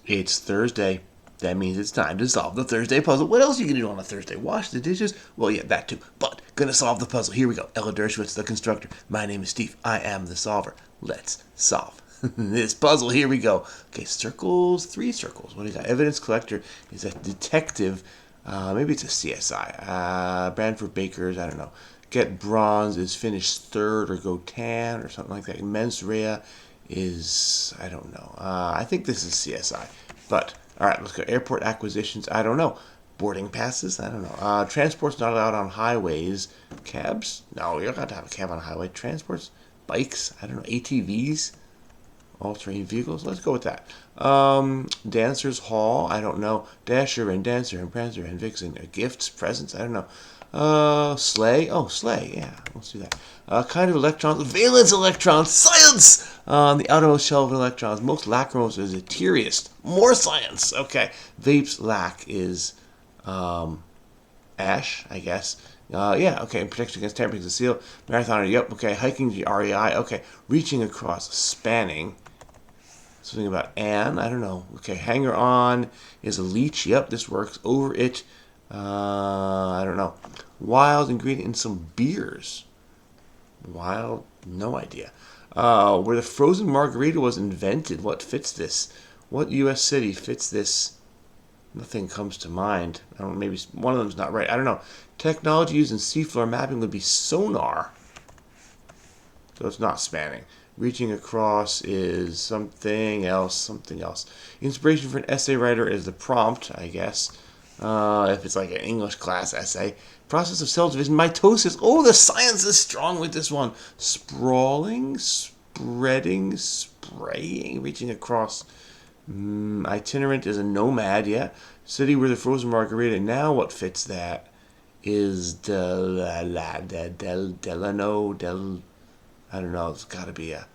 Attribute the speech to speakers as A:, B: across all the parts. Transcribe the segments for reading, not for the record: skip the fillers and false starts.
A: It's Thursday. That means it's time to solve the Thursday puzzle. What else are you going to do on a Thursday? Wash the dishes? Well, yeah, that too. But gonna solve the puzzle. Here we go. Ella Dershowitz, the constructor. My name is Steve. I am the solver. Let's solve this puzzle. Here we go. Okay, circles, 3 circles. What do you got? Evidence collector is a detective. Maybe it's a CSI. Branford Bakers, I don't know. Get bronze is finish third or go tan or something like that. Mens rea is, I don't know. I think this is CSI. But, all right, let's go. Airport acquisitions, I don't know. Boarding passes, I don't know. Transport's not allowed on highways. Cabs? No, you're not allowed to have a cab on a highway. Transports? Bikes? I don't know. ATVs? All-terrain vehicles? Let's go with that. Dancers Hall? I don't know. Dasher and Dancer and Prancer and Vixen. Gifts? Presents? I don't know. Sleigh? Oh, sleigh. Yeah, let's do that. Kind of electrons? Valence electrons! Science! The outermost shell of electrons. Most lachrymose is eteriest. More science! Okay. Vapes lac is ash, I guess. Yeah, okay. Protection against tampering is a seal. Marathoner, yep, okay. Hiking, REI, okay. Reaching across, spanning. Something about Anne, I don't know. Okay, hanger on is a leech. Yep, this works. Over it, I don't know. Wild ingredient in some beers. Wild, no idea. Where the frozen margarita was invented. What fits this? What U.S. city fits this? Nothing comes to mind. I don't know, maybe one of them's not right. I don't know. Technology used in seafloor mapping would be sonar. So it's not spanning. Reaching across is something else, something else. Inspiration for an essay writer is the prompt, I guess. If it's like an English class essay. Process of cell division, mitosis. Oh, the science is strong with this one. Sprawling, spreading, spraying, reaching across. Itinerant is a nomad, yeah. City where the frozen margarita. Now what fits that is Delano, I don't know, it's got to be a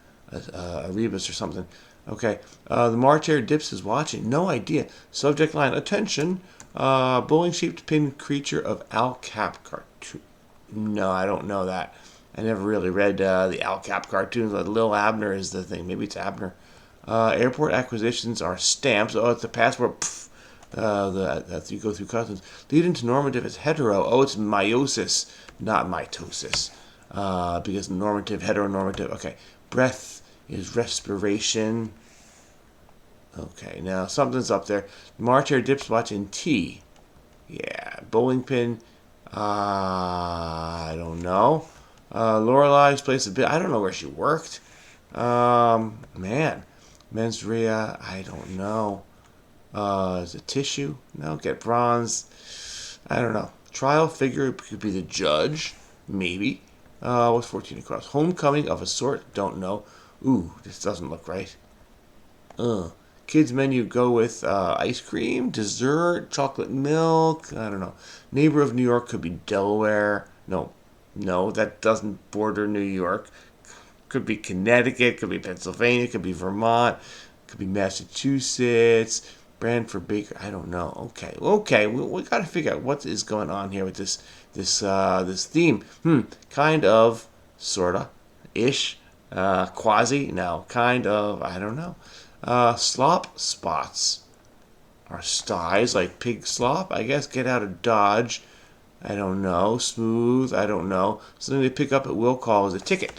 A: rebus or something. Okay, the March Air dips is watching. No idea. Subject line, attention, bowling-shaped pin creature of Al Cap cartoon. No, I don't know that. I never really read the Al Cap cartoons. Lil Abner is the thing. Maybe it's Abner. Airport acquisitions are stamps. Oh, it's a passport. That you go through customs. Leading to normative is hetero. Oh, it's meiosis, not mitosis. Because normative, heteronormative. Okay. Breath is respiration. Okay, now something's up there. March Air dips watching T. Yeah. Bowling pin. I don't know. Lorelai's place a bit. I don't know where she worked. Man. Mens rea. I don't know. Is it tissue? No. Get bronze. I don't know. Trial figure could be the judge. Maybe. What's 14 across? Homecoming of a sort. Don't know. Ooh, this doesn't look right. Kids menu go with ice cream, dessert, chocolate milk. I don't know. Neighbor of New York could be Delaware. No, that doesn't border New York. Could be Connecticut. Could be Pennsylvania. Could be Vermont. Could be Massachusetts. Branford Baker. I don't know. Okay. We got to figure out what is going on here with this theme. Kind of, sorta, ish, quasi. No, kind of. I don't know. Slop spots are styes like pig slop. I guess get out of Dodge. I don't know. Smooth. I don't know. Something they pick up at will call is a ticket.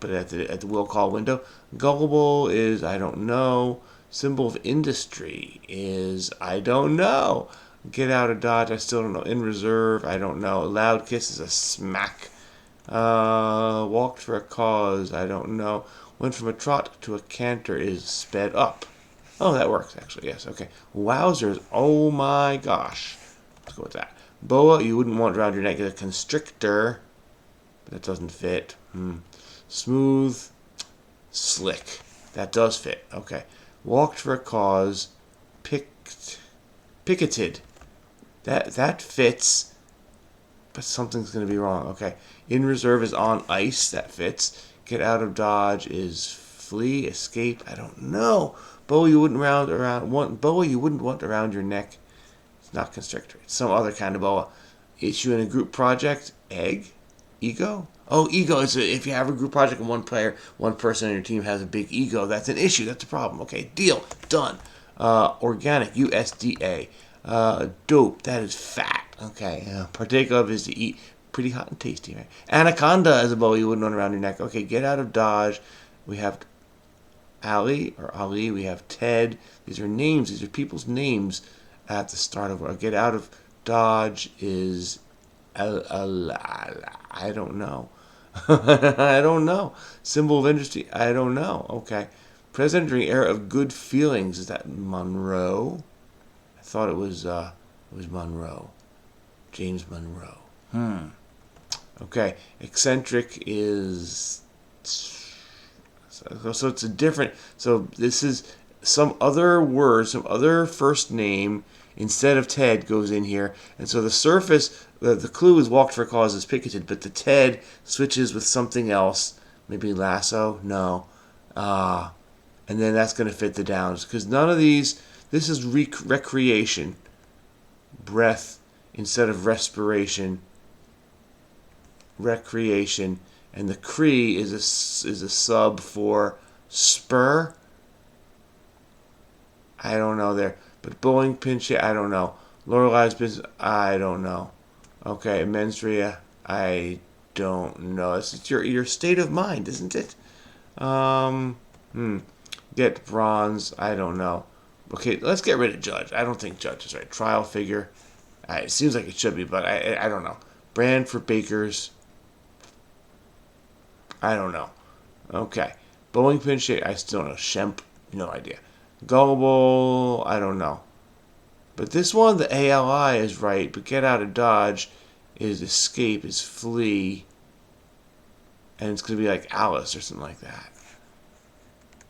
A: Put it at the will call window. Gullible is I don't know. Symbol of industry is I don't know. Get out of Dodge, I still don't know. In reserve, I don't know. Loud kiss is a smack. Walked for a cause, I don't know. Went from a trot to a canter is sped up. Oh, that works actually, yes, okay. Wowzers, oh my gosh. Let's go with that. Boa, you wouldn't want around your neck. A constrictor, but that doesn't fit. Smooth, slick. That does fit, okay. Walked for a cause, picketed. That fits, but something's going to be wrong. Okay. In reserve is on ice. That fits. Get out of Dodge is flee, escape. I don't know. Boa you wouldn't want around your neck. It's not constrictor. It's some other kind of boa. Issue in a group project. Egg? Ego? Oh, ego is if you have a group project and one person on your team has a big ego, that's an issue. That's a problem. Okay, deal. Done. Organic, USDA. Dope, that is fat. Okay, partake of is to eat. Pretty hot and tasty, right? Anaconda is a bow you wouldn't want around your neck. Okay, get out of Dodge. We have Ali. We have Ted. These are names. These are people's names at the start of word. Get out of Dodge is I don't know. I don't know. Symbol of industry. I don't know. Okay. President during era of good feelings. Is that Monroe? I thought it was Monroe. James Monroe. Okay. Eccentric is so it's a different. So this is some other word, some other first name instead of Ted goes in here, and so the surface. The clue is walked for causes picketed, but the Ted switches with something else. Maybe lasso? No. And then that's going to fit the downs. Because none of these, this is recreation. Breath instead of respiration. Recreation. And the Cree is a sub for spur. I don't know there. But bowling pin shape, I don't know. Lorelai's business, I don't know. Okay, mens rea, I don't know. It's your state of mind, isn't it? Get bronze, I don't know. Okay, let's get rid of judge. I don't think judge is right. Trial figure, it seems like it should be, but I don't know. Brand for bakers, I don't know. Okay, bowling pin shape, I still don't know. Shemp, no idea. Gullible, I don't know. But this one, the ALI is right, but get out of Dodge is escape, is flee, and it's going to be like Alice or something like that.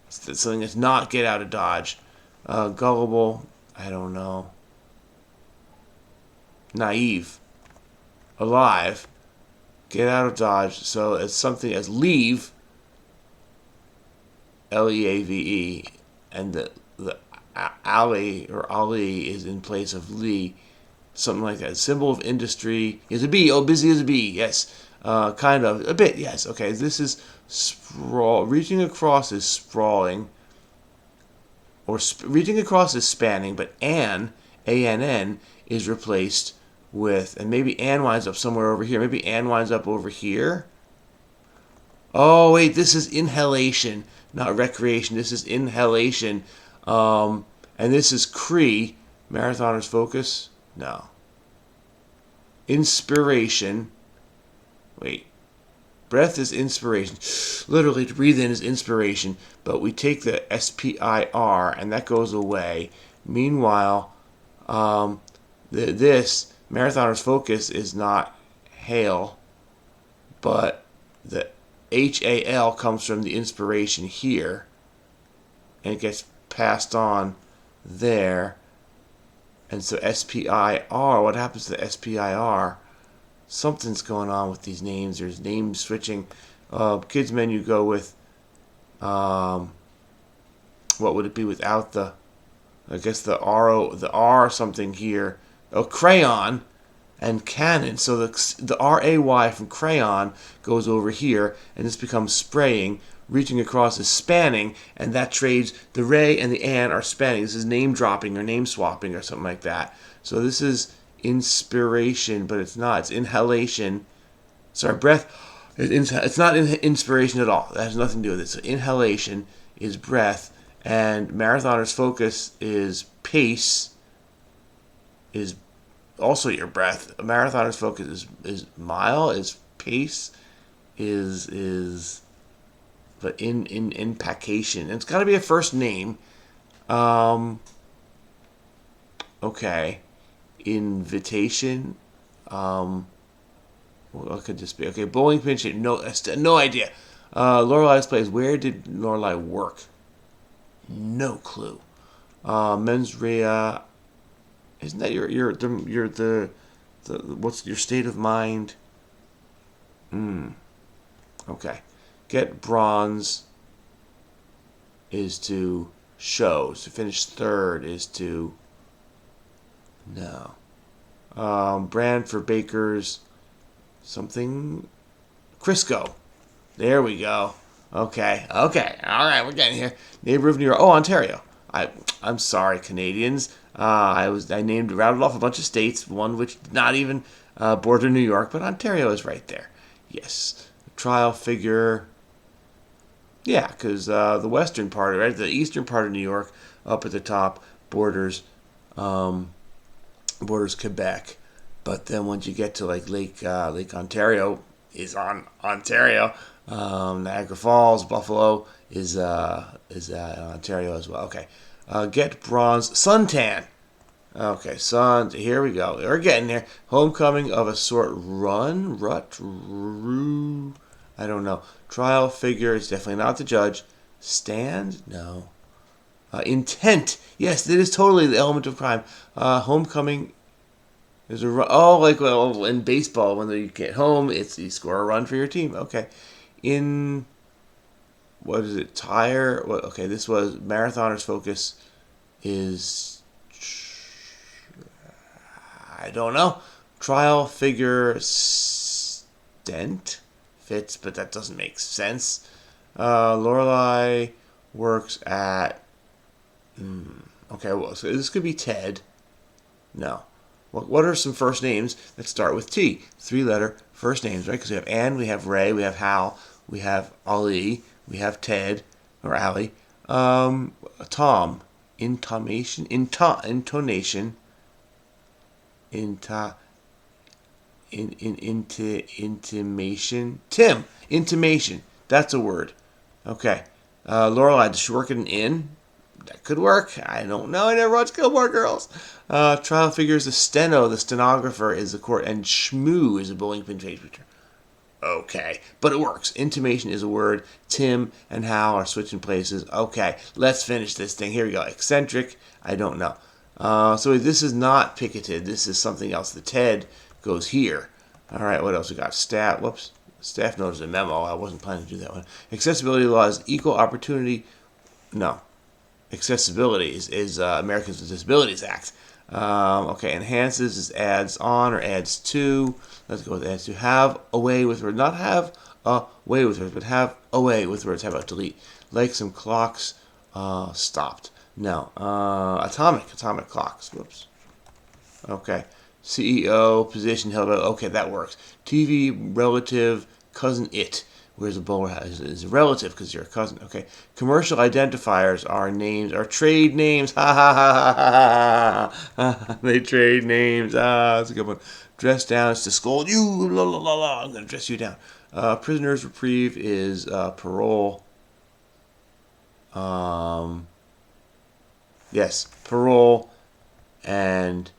A: It's something that's not get out of Dodge. Gullible, I don't know. Naive, alive, get out of Dodge, so it's something as leave, Leave, and the Ali or Ali is in place of Lee, something like that. Symbol of industry is a bee. Oh, busy as a bee. Yes, kind of a bit. Yes. Okay. This is sprawl. Reaching across is sprawling, or reaching across is spanning. But Ann, ANN, is replaced with, and maybe Ann winds up somewhere over here. Maybe Ann winds up over here. Oh wait, this is inhalation, not recreation. This is inhalation. And this is Cree. Marathoners focus? No. Inspiration. Wait. Breath is inspiration. Literally, to breathe in is inspiration. But we take the SPIR, and that goes away. Meanwhile, this, Marathoners focus, is not hail. But the HAL comes from the inspiration here. And it gets passed on there. And so SPIR, what happens to the SPIR? Something's going on with these names. There's name switching. Kids menu go with, what would it be without the, I guess the R something here. Oh, crayon and cannon. So the RAY from crayon goes over here, and this becomes spraying. Reaching across is spanning, and that trades the Ray and the Ann are spanning. This is name dropping or name swapping or something like that. So this is inspiration, but it's not. It's inhalation. Sorry, breath. It's not inspiration at all. That has nothing to do with it. So inhalation is breath, and marathoner's focus is pace. Is also your breath. A marathoner's focus is mile. Is pace. Is but in impacation. It's got to be a first name. Okay. Invitation. What could this be? Okay, bowling pin shape. No idea. Lorelai's place. Where did Lorelai work? No clue. Mens rea. Isn't that your the what's your state of mind? Okay. Get bronze is to show. So finish third is to no. Brand for bakers. Something Crisco. There we go. Okay. All right, we're getting here. Neighbor of New York. Oh, Ontario. I'm sorry, Canadians. I rattled off a bunch of states, one which did not even border New York, but Ontario is right there. Yes, trial figure. Yeah, because the western part, right, the eastern part of New York, up at the top, borders um, borders Quebec. But then once you get to like Lake Ontario is on Ontario. Niagara Falls, Buffalo is Ontario as well. Okay, get bronze suntan. Okay, here we go. We're getting there. Homecoming of a sort. I don't know. Trial figure is definitely not the judge. Stand? No. Intent. Yes, it is totally the element of crime. Homecoming is a run. Oh, like well, in baseball, when you get home, it's you score a run for your team. Okay. In what is it? Tire. What? Okay, this was marathoners' focus is I don't know. Trial figure stent fits, but that doesn't make sense. Lorelai works at. Okay, well, so this could be Ted. No. What are some first names that start with T? 3-letter first names, right? Because we have Anne, we have Ray, we have Hal, we have Ali, we have Ted, or Ali. Tom. Intonation. Intonation. Intimation. Tim. Intimation. That's a word. Okay. Lorelai, does she work at an inn? That could work. I don't know. I never watched Gilmore Girls. Trial figures the steno. The stenographer is the court. And schmoo is a bowling pin page return. Okay. But it works. Intimation is a word. Tim and Hal are switching places. Okay. Let's finish this thing. Here we go. Eccentric. I don't know. So this is not picketed. This is something else. The Ted goes here. All right. What else we got? Staff notice a memo. I wasn't planning to do that one. Accessibility laws. Equal opportunity. No. Accessibility is Americans with Disabilities Act. Okay, enhances is adds on or adds to. Let's go with adds to. Have away with words. Not have away with words, but have away with words. How about delete? Like some clocks stopped. No. Atomic clocks. Whoops. Okay. CEO, position held. Okay, that works. TV, relative, cousin it. Where's the bowler hat? Is a relative because you're a cousin. Okay. Commercial identifiers are names, are trade names. Ha ha ha ha ha ha. They trade names. That's a good one. Dress down is to scold you. La la la la. I'm gonna dress you down. Prisoner's reprieve is parole. Yes, parole, and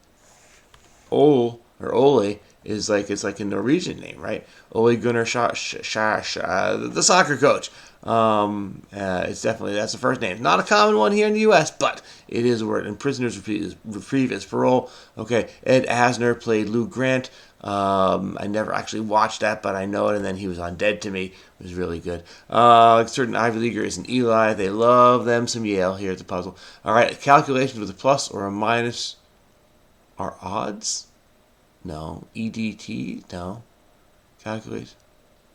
A: Ole or Ole is like it's like a Norwegian name, right? Ole Gunnar the soccer coach. It's definitely that's the first name. Not a common one here in the U.S., but it is a word. And prisoner's reprieve is parole. Okay, Ed Asner played Lou Grant. I never actually watched that, but I know it. And then he was on Dead to Me. It was really good. Certain Ivy Leaguer is an Eli. They love them some Yale. Here at the puzzle. All right, calculations with a plus or a minus are odds. No. EDT? No. Calculate.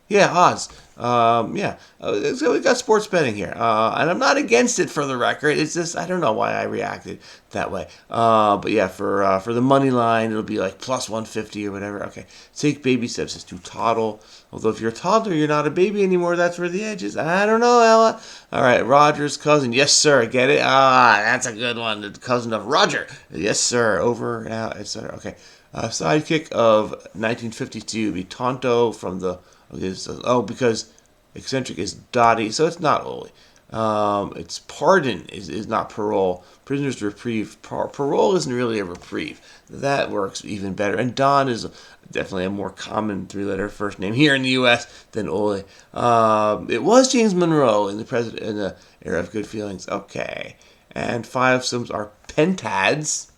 A: Yeah, odds. So we got sports betting here. And I'm not against it for the record. It's just, I don't know why I reacted that way. But yeah, for the money line, it'll be like plus 150 or whatever. Okay. Take baby steps is to toddle. Although if you're a toddler, you're not a baby anymore. That's where the edge is. I don't know, Ella. All right. Roger's cousin. Yes, sir. Get it? That's a good one. The cousin of Roger. Yes, sir. Over, out, etc. Okay. Sidekick of 1952 would be Tonto from the. Okay, so, because eccentric is Dottie, so it's not Oli. It's pardon is not parole. Prisoner's reprieve. Parole isn't really a reprieve. That works even better. And Don is definitely a more common 3-letter first name here in the U.S. than Oli. It was James Monroe in the era of good feelings. Okay, and 5 sums are pentads.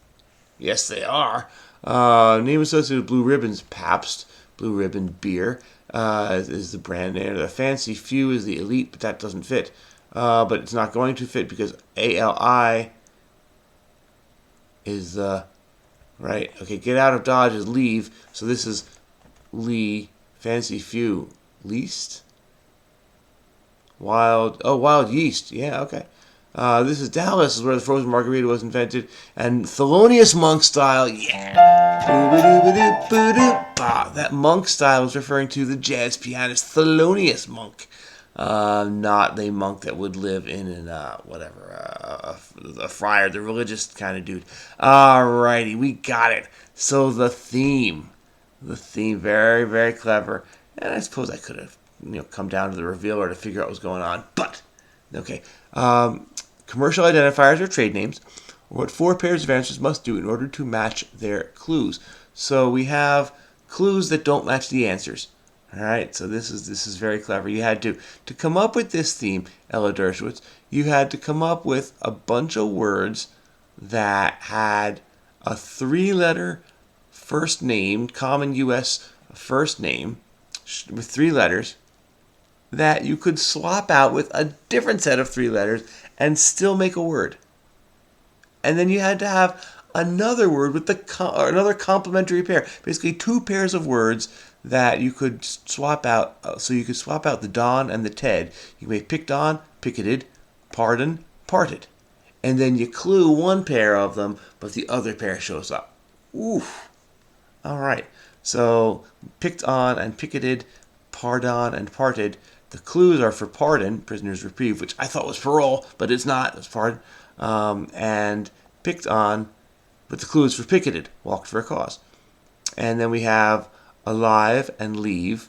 A: Yes, they are. Name associated with blue ribbons, Pabst. Blue Ribbon beer is the brand name. The Fancy Few is the elite, but that doesn't fit. But it's not going to fit because ALI is right. Okay, get out of Dodge is leave. So this is Lee. Fancy Few least. Wild yeast. Yeah, okay. This is Dallas, is where the frozen margarita was invented, and Thelonious Monk style, yeah. That monk style is referring to the jazz pianist Thelonious Monk, not the monk that would live in a friar, the religious kind of dude. Alrighty, we got it. So the theme, very very clever, and I suppose I could have come down to the revealer to figure out what was going on, but okay. Commercial identifiers are trade names, or what four pairs of answers must do in order to match their clues. So we have clues that don't match the answers. All right, so this is very clever. You had to come up with this theme, Ella Dershowitz. You had to come up with a bunch of words that had a three-letter first name, common U.S. first name with three letters, that you could swap out with a different set of three letters and still make a word. And then you had to have another word with another complementary pair. Basically, two pairs of words that you could swap out. So you could swap out the Don and the Ted. You may pick Don, picketed, pardon, parted. And then you clue one pair of them, but the other pair shows up. Oof. All right. So picked on and picketed, pardon and parted. The clues are for pardon, prisoner's reprieve, which I thought was parole, but it's not. It's pardon. And picked on, but the clue is for picketed, walked for a cause. And then we have alive and leave.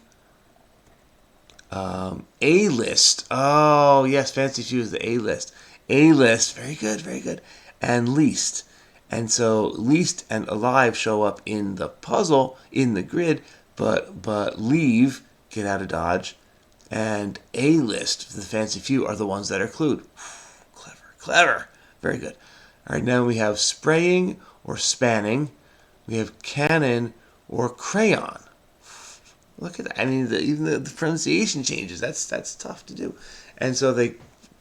A: A-list. Oh, yes, Fancy Few is the A-list. A-list, very good, very good. And least. And so least and alive show up in the puzzle, in the grid, but leave, get out of Dodge, and A-list, the Fancy Few, are the ones that are clued. Clever. Very good. All right, now we have spraying or spanning. We have cannon or crayon. Look at that. I mean, even the pronunciation changes. That's tough to do. And so they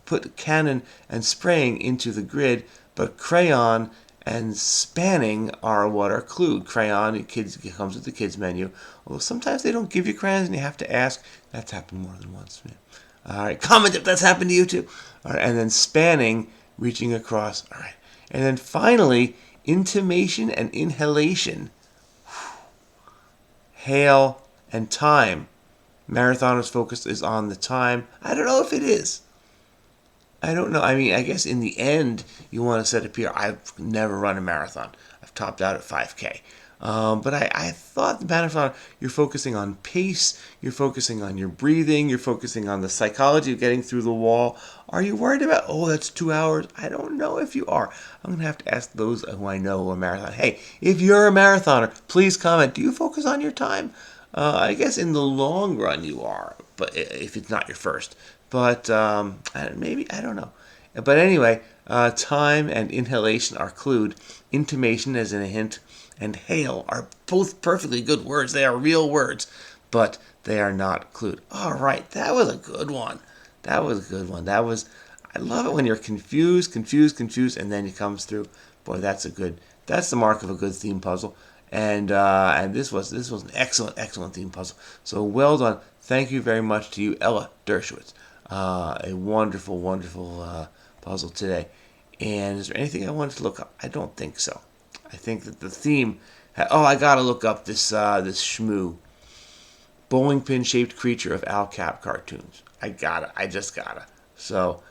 A: put cannon and spraying into the grid, but crayon and spanning are what are clued. Crayon, it comes with the kids menu. Although sometimes they don't give you crayons and you have to ask. That's happened more than once. Yeah. All right, comment if that's happened to you too. All right, and then spanning, reaching across. All right, and then finally, intimation and inhalation. Hail and time. Marathoner's focus is on the time. I don't know if it is. I don't know. I mean, I guess in the end, you want to set a PR. I've never run a marathon. I've topped out at 5K. But I thought the marathon, you're focusing on pace, you're focusing on your breathing, you're focusing on the psychology of getting through the wall. Are you worried about, that's 2 hours? I don't know if you are. I'm going to have to ask those who I know who are marathon. Hey, if you're a marathoner, please comment. Do you focus on your time? I guess in the long run you are, but if it's not your first. But maybe, I don't know. But anyway, time and inhalation are clued. Intimation, as in a hint, and hail are both perfectly good words. They are real words, but they are not clued. All right, that was a good one. I love it when you're confused, and then it comes through. Boy, that's the mark of a good theme puzzle. And this was an excellent theme puzzle. So well done. Thank you very much to you, Ella Dershowitz. A wonderful puzzle today. And is there anything I wanted to look up? I don't think so. I think that the theme. I gotta look up this shmoo, bowling pin shaped creature of Al Cap cartoons. I just gotta. So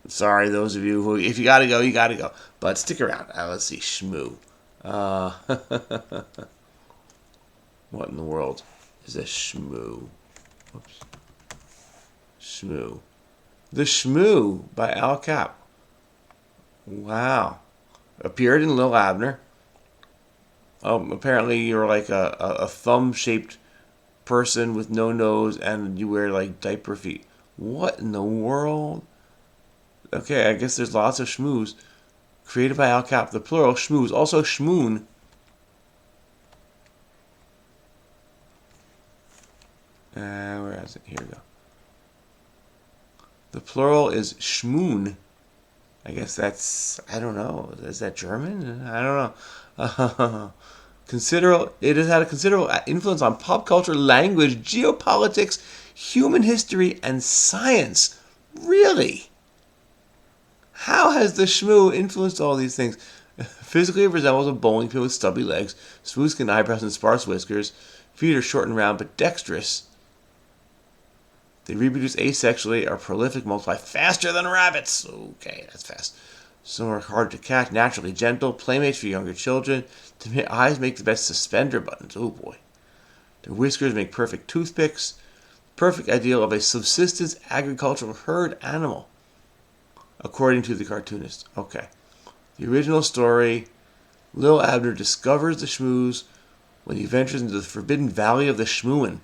A: sorry, those of you who, if you gotta go, you gotta go. But stick around. Let's see, shmoo. What in the world is a shmoo? Whoops. Shmoo. The Shmoo by Al Cap. Wow. Appeared in Lil Abner. Apparently you're like a thumb-shaped person with no nose and you wear like diaper feet. What in the world? Okay, I guess there's lots of shmoos. Created by Al Cap. The plural, shmoos. Also shmoon. Where is it? Here we go. The plural is schmoon. I guess that's, I don't know. Is that German? I don't know. It has had a considerable influence on pop culture, language, geopolitics, human history, and science. Really? How has the shmoo influenced all these things? Physically, it resembles a bowling pin with stubby legs, smooth skin eyebrows, and sparse whiskers. Feet are short and round, but dexterous. They reproduce asexually, are prolific, multiply faster than rabbits. Okay, that's fast. Some are hard to catch, naturally gentle, playmates for younger children. Their eyes make the best suspender buttons. Oh boy. Their whiskers make perfect toothpicks. Perfect ideal of a subsistence agricultural herd animal, according to the cartoonist. Okay. The original story, Lil Abner discovers the shmoos when he ventures into the forbidden valley of the Shmooin.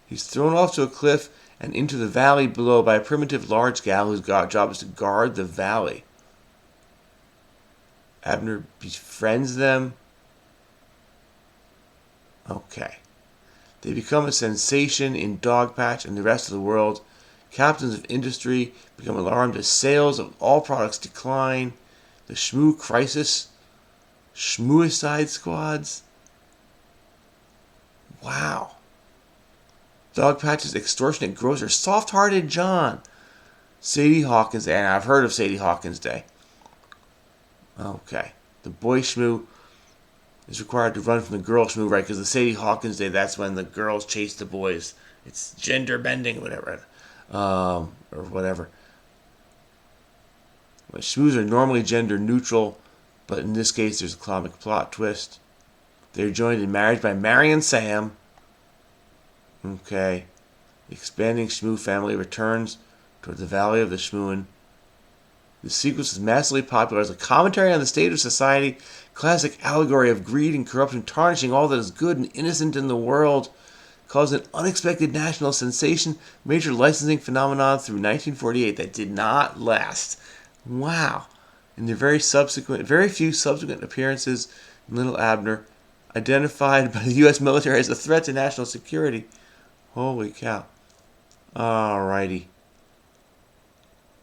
A: He's thrown off to a cliff and into the valley below by a primitive large gal whose job is to guard the valley. Abner befriends them. Okay. They become a sensation in Dogpatch and the rest of the world. Captains of industry become alarmed as sales of all products decline. The Shmoo Crisis. Shmooicide squads. Wow. Dogpatch's extortionate grocer, Soft-Hearted John. Sadie Hawkins Day. And I've heard of Sadie Hawkins Day. Okay. The boy Shmoo is required to run from the girl Shmoo, right? Because the Sadie Hawkins Day, that's when the girls chase the boys. It's gender bending, whatever. Or whatever. Well, Shmoos are normally gender neutral, but in this case there's a comic plot twist. They're joined in marriage by Mary and Sam. Okay. The expanding Shmoo family returns toward the Valley of the Shmooin. The sequence is massively popular as a commentary on the state of society, classic allegory of greed and corruption tarnishing all that is good and innocent in the world, caused an unexpected national sensation, major licensing phenomenon through 1948 that did not last. Wow. In the very few subsequent appearances in Little Abner, identified by the U.S. military as a threat to national security. Holy cow. Alrighty.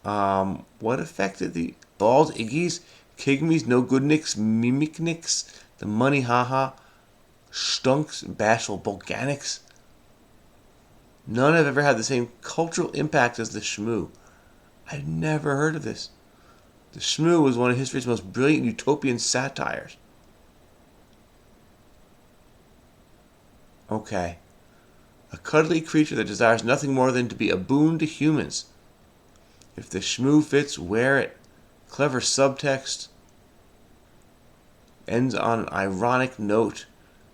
A: What affected the bald Iggies, Kigmies, No Goodnicks, Mimicniks, the Money Haha, Stunks, Bashful Bolganics? None have ever had the same cultural impact as the Shmoo. I've never heard of this. The Shmoo was one of history's most brilliant utopian satires. Okay. A cuddly creature that desires nothing more than to be a boon to humans. If the Shmoo fits, wear it. Clever subtext. Ends on an ironic note.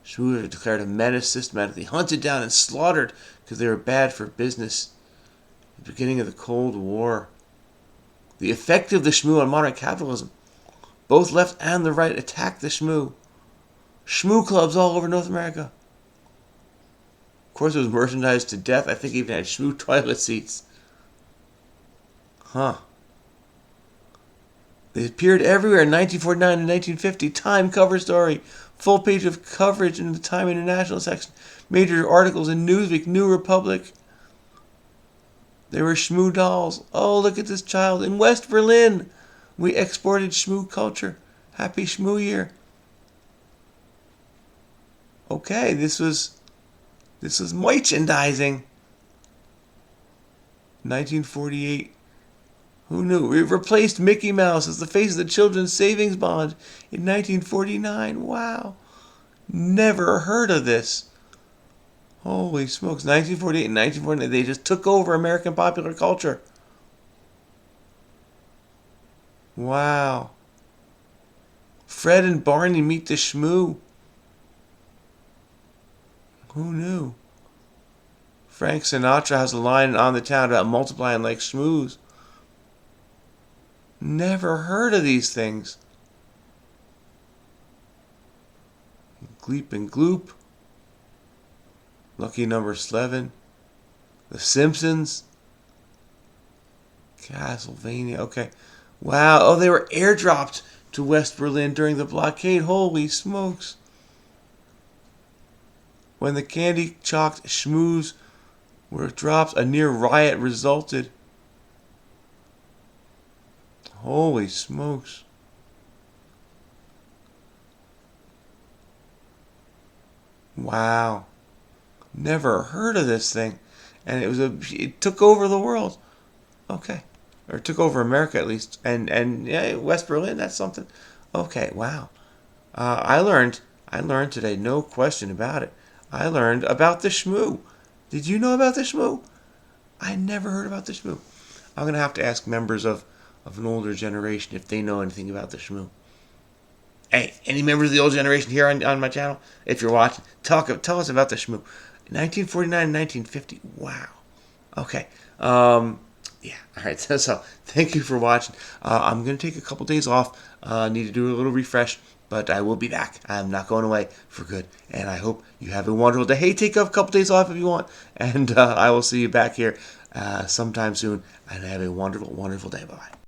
A: Shmoos are declared a menace, systematically hunted down and slaughtered because they were bad for business. The beginning of the Cold War. The effect of the Shmoo on modern capitalism. Both left and the right attacked the Shmoo. Shmoo clubs all over North America. Of course, it was merchandised to death. I think it even had Shmoo toilet seats. Huh. They appeared everywhere in 1949 and 1950. Time cover story. Full page of coverage in the Time International section. Major articles in Newsweek, New Republic. They were Shmoo dolls. Oh, look at this child. In West Berlin, we exported Shmoo culture. Happy Shmoo year. Okay, this was merchandising. 1948. Who knew? We replaced Mickey Mouse as the face of the Children's Savings Bond in 1949. Wow. Never heard of this. Holy smokes. 1948 and 1949, they just took over American popular culture. Wow. Fred and Barney meet the Shmoo. Who knew? Frank Sinatra has a line on the town about multiplying like Shmoos. Never heard of these things. Gleep and Gloop. Lucky Number 11. The Simpsons. Castlevania. Okay. Wow. Oh, they were airdropped to West Berlin during the blockade. Holy smokes. When the candy-chalked Shmoos were dropped, a near riot resulted. Holy smokes. Wow. Never heard of this thing. And it took over the world. Okay. Or took over America at least. And yeah, West Berlin, that's something. Okay, wow. I learned today, no question about it. I learned about the shmoo. Did you know about the shmoo? I never heard about the shmoo. I'm gonna have to ask members of an older generation if they know anything about the shmoo. Hey, any members of the old generation here on my channel? If you're watching, tell us about the shmoo. 1949 and 1950. Wow. Okay. Yeah. All right. So thank you for watching. I'm gonna take a couple days off. Need to do a little refresh, but I will be back. I'm not going away for good, and I hope you have a wonderful day. Hey, take a couple days off if you want, and I will see you back here sometime soon. And have a wonderful, wonderful day. Bye bye.